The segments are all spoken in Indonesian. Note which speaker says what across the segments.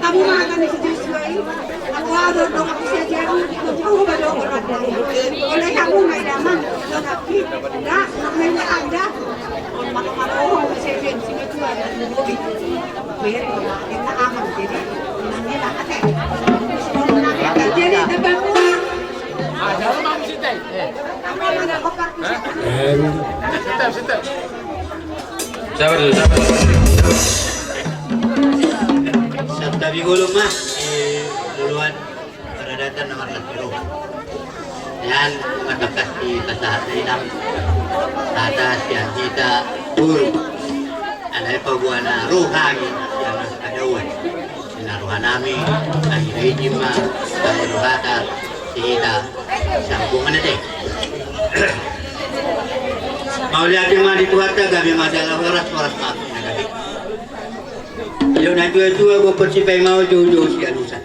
Speaker 1: Kamu makan di situ suai. Aku ada dong aku saja jauh pada orang. Oleh kamu nggak daman, tapi enggak, namanya ada. Makan saja di sini tuh ada lebih. Biar kita aman jadi namanya lah ada. Jadi depan
Speaker 2: ada rumah situ.
Speaker 1: Kamu ada koper di
Speaker 2: Situ.
Speaker 3: Sabar dulu, sabar.
Speaker 4: Sabda bigulong mah duluan pada datang nomor 10. Yan matakas di kasahat na inam atas yan kita puro alay pagbuwan na ruhami yan ang kadawan sinaruhan namin ang irejim ang ruhata kita sambungan natin. Maulihat yung mga dituhata kami madalang oras-oras makin na gabi. Yung nadua-dua ko persipay mau jauh-jauh si anusan.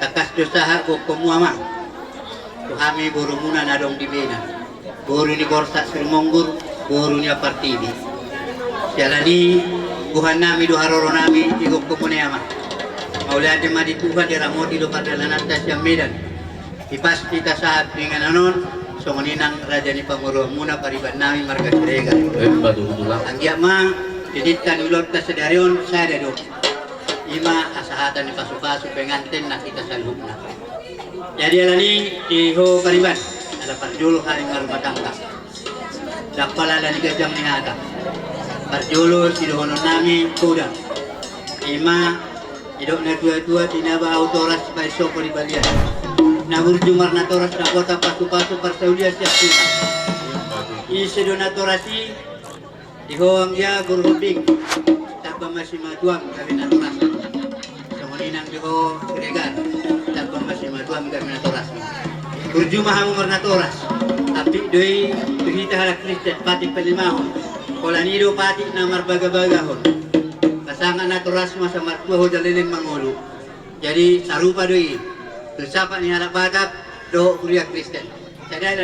Speaker 4: Takas dosaha ko kumuama. Tuhami buru muna nadong di bena. Buru ni borsa sirmonggur, buru ni apartidi. Jalani buhan nami duharoro nami igok kumunayama. Maulihat yung mga dituhan di ramodi do padalanata siyang medan. Ipasti ta saat dengan anon. So maninang raja ni panguro muna pariban nami marga Sirega. Ang yama diditkan ulot ta sedarion saya do. Ima asahatan ni pasu-pasu pengantin na kita sa lubna. Jadi alani iho pariban ada parjulu haring rumah tangga. Dakpala ni gajang ni hata. Parjulu sidohonon nami kuda. Ima idok na dua-dua tinaba autoras paiso ko di balian. Nabur jumar na toras na kota pasu-pasu parsaulia siap kita. Isi donatorasi dihoang dia berhubing tanpa masih maduam kami natoras. Kemudian diho Sirega tanpa masih maduam kami natoras. Berjumah hamu natoras. Tapi doi berita halak Kristen pati pelimahon. Kolanido pati namar baga-bagahon. Pasangan natoras masa martua ho dalilin mangulu. Jadi sarupa doi. Bersama ni anak badak do kuliah Kristen. Sadar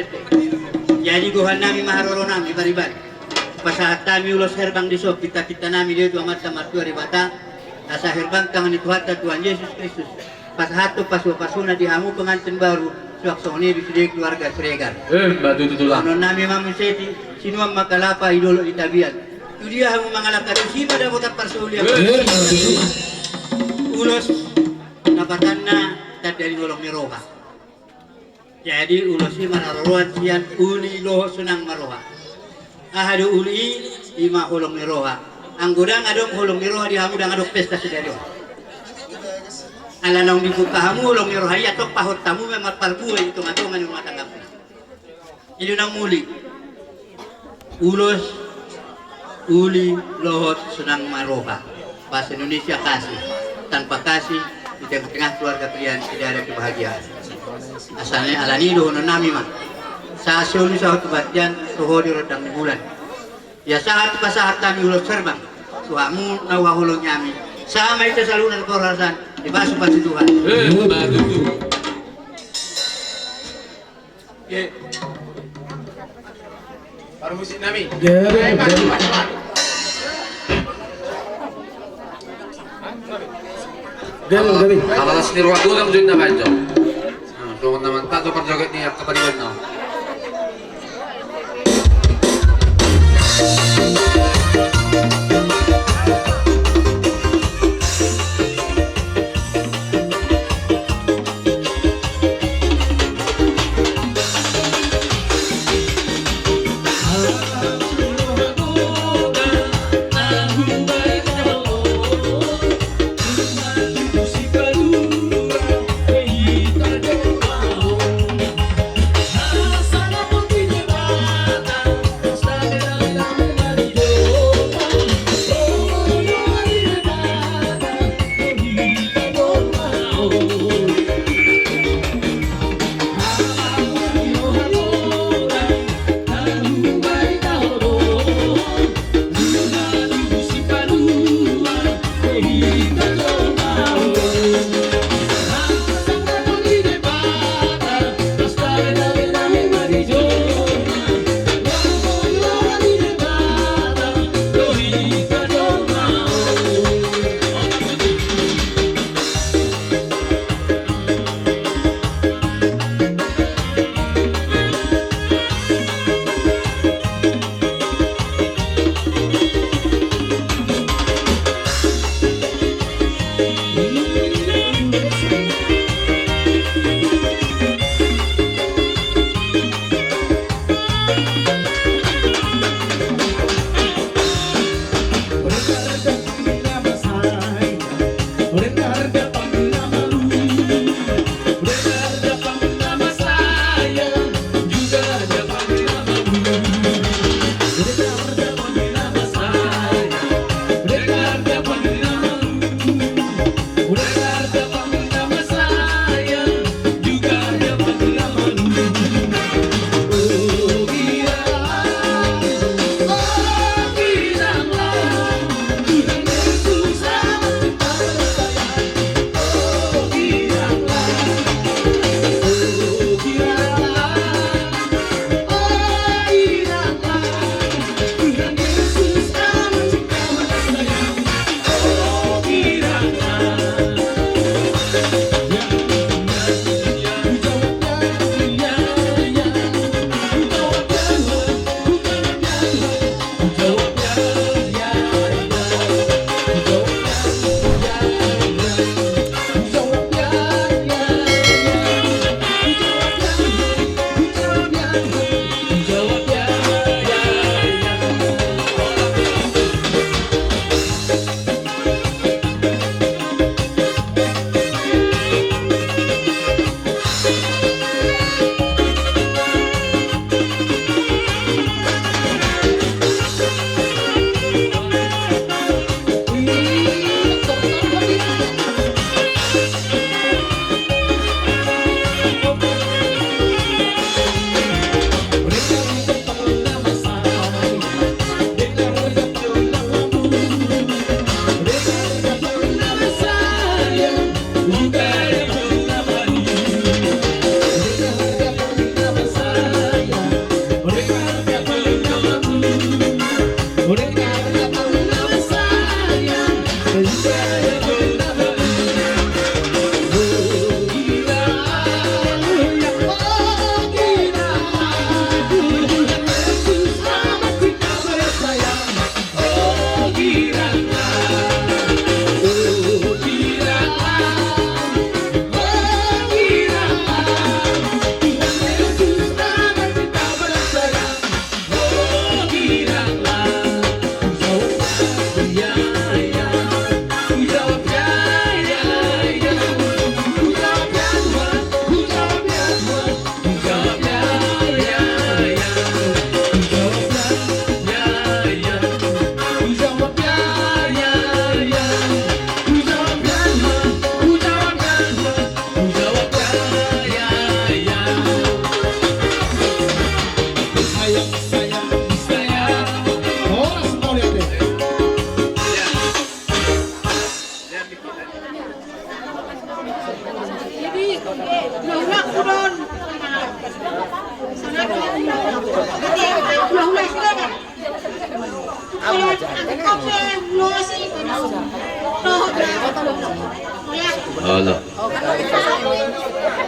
Speaker 4: jadi Tuhan nami maharoro nami bariban. Pasahat kami ulos herbang di sop kita nami dia tu amat sama tua ribata. Asa herbang tangan itu hatta Tuhan Yesus Kristus. Pasahat tu pasuna dihamu pengantin baru. Suak soni di keluarga Sirega.
Speaker 3: Batu tutulang.
Speaker 4: Non nami mamuseti sinuang makalapa idolo itabian. Tu dia hamu mangalaka si pada botak parsulia. Ulos nabatanna dari golong miroha. Jadi ulosi manaruan sian uli loh sunang maroha. Ahadu uli lima golong miroha. Anggodang adong golong miroha di hamu dang adok pesta sedario. Alanong dibuka hamu golong miroha ya tok pahot tamu memat parbu itu ngatongan rumah tangga. Ini nang muli. Ulos uli lohot sunang maroha. Bahasa Indonesia kasih. Tanpa kasih di tengah-tengah keluarga kalian tidak ada kebahagiaan. Asalnya alani dohono nami mah. Sa sulu sa kebatian tuho di rodang bulan. Ya saat pasahat kami ulos serbang. Tuhamu nawa hulong nyami. Sama itu salunan korasan di basu pasti Tuhan.
Speaker 2: Baru musik nami.
Speaker 3: Gabi. Alalas ni ruang dulu kan na kayo. So naman tato perjoget niya kapaliwan na. Wala.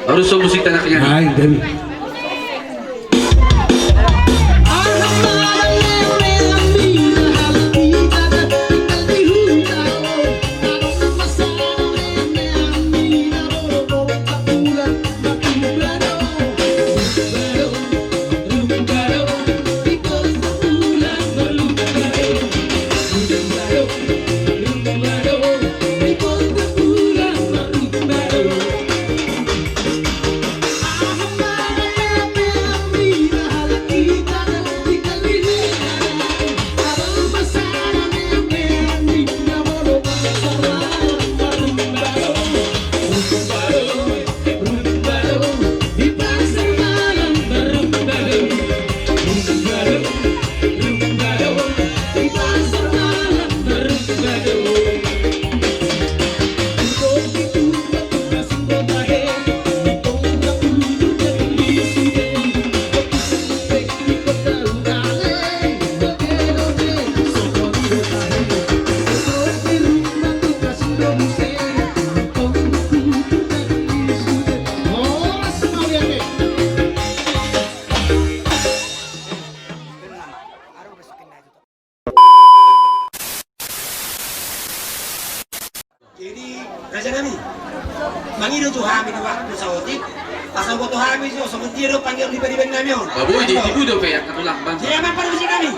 Speaker 3: Harus sa musik tanah kanya.
Speaker 5: Ay, dami.
Speaker 6: Jadi raja kami, mangido tu kami na waktu sa otik, pasal ko tu kami so sementiro panggil di bari nami on.
Speaker 3: Baboy, di tibudo pe, ang katulang bang.
Speaker 6: Saya man para si kami.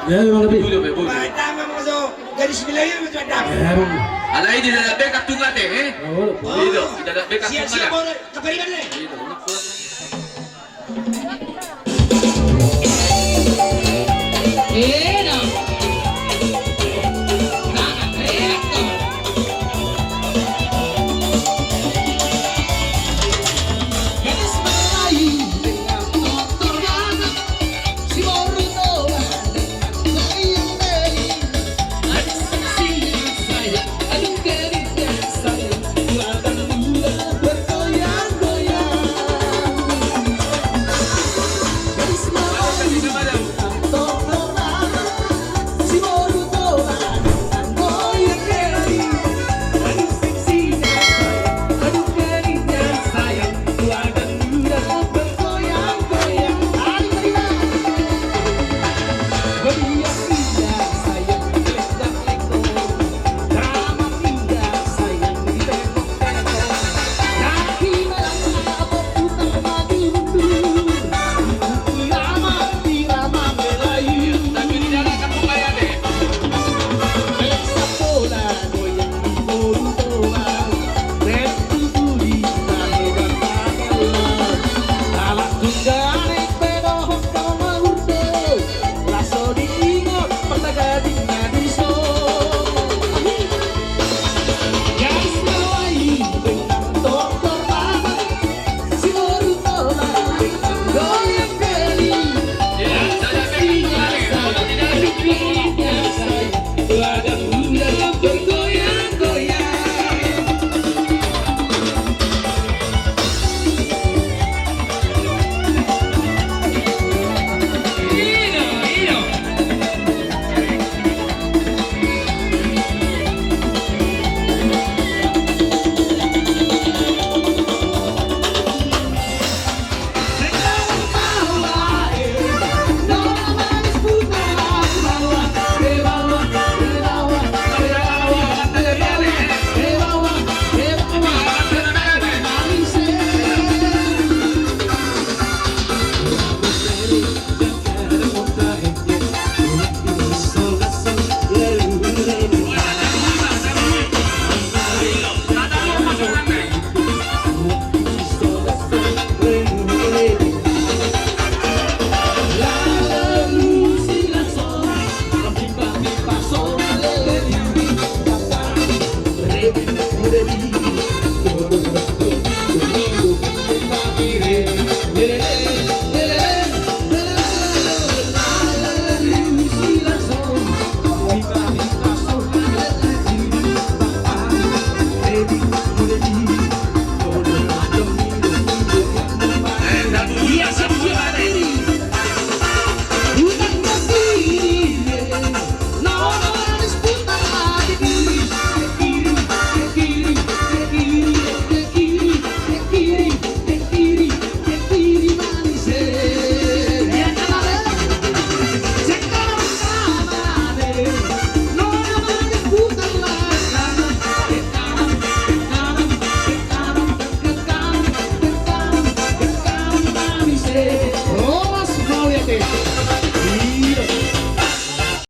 Speaker 5: Ya, mga gabi.
Speaker 3: Tibudo pe, boy.
Speaker 6: Ba tama mo so dari sembilan mo tu ada.
Speaker 5: Ya, mga.
Speaker 3: Alay, di na be katungat eh.
Speaker 5: Wala.
Speaker 3: Dito, di na be
Speaker 6: Siya
Speaker 3: katungat.
Speaker 6: mo kapariban le.
Speaker 3: Dito.